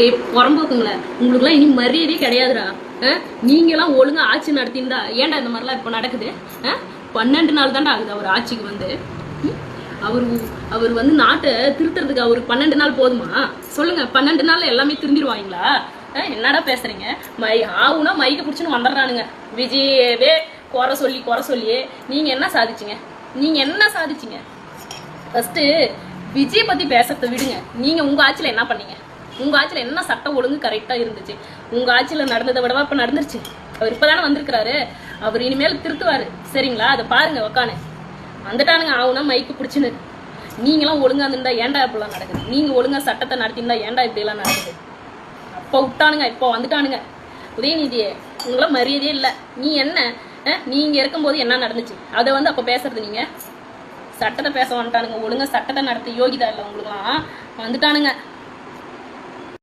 டே புறம்போக்குங்களே, உங்களுக்குலாம் இனி மரியாதையே கிடையாதுடா. நீங்களாம் ஒழுங்கா ஆட்சி நடத்திருந்தா ஏன்டா இந்த மாதிரிலாம் இப்போ நடக்குது? 12 நாள் தான்டா ஆகுது அவர் ஆட்சிக்கு வந்து. அவர் வந்து நாட்டை திருத்துறதுக்கு அவருக்கு 12 நாள் போதுமா? சொல்லுங்க, 12 நாள் எல்லாமே திருந்திருவாங்களா? என்னடா பேசுறீங்க? ஆவுனா மைக்க பிடிச்சுன்னு வந்துடுறானுங்க. விஜயவே குறை சொல்லியே நீங்க என்ன சாதிச்சீங்க? ஃபர்ஸ்ட் விஜய் பத்தி பேசுறத விடுங்க. நீங்க உங்க ஆட்சியில என்ன பண்ணீங்க? உங்க ஆட்சியில என்ன சட்டம் ஒழுங்கு கரெக்டா இருந்துச்சு? உங்க ஆட்சியில நடந்ததை விடவா இப்ப நடந்துருச்சு? அவர் இப்பதானே வந்திருக்கிறாரு. அவர் இனிமேல் திருத்துவாரு, சரிங்களா? அதை பாருங்க உக்கானு வந்துட்டானுங்க. ஆகுனா மைக்கு பிடிச்சுன்னு. நீங்களாம் ஒழுங்கா இருந்தா ஏன்டா இப்படிலாம் நடக்குது? நீங்க ஒழுங்கா சட்டத்தை நடத்திருந்தா ஏன்டா இப்படி எல்லாம் நடக்குது? அப்போ விட்டானுங்க, இப்போ வந்துட்டானுங்க. உதயநிதியே, உங்களாம் மரியாதையே இல்லை. நீ என்ன நீங்க இருக்கும்போது என்ன நடந்துச்சு அதை வந்து அப்ப பேசுறது? நீங்க சட்டத்தை பேச வந்துட்டானுங்க. ஒழுங்கா சட்டத்தை நடத்த யோகிதா இல்லை உங்களுக்குலாம். வந்துட்டானுங்க.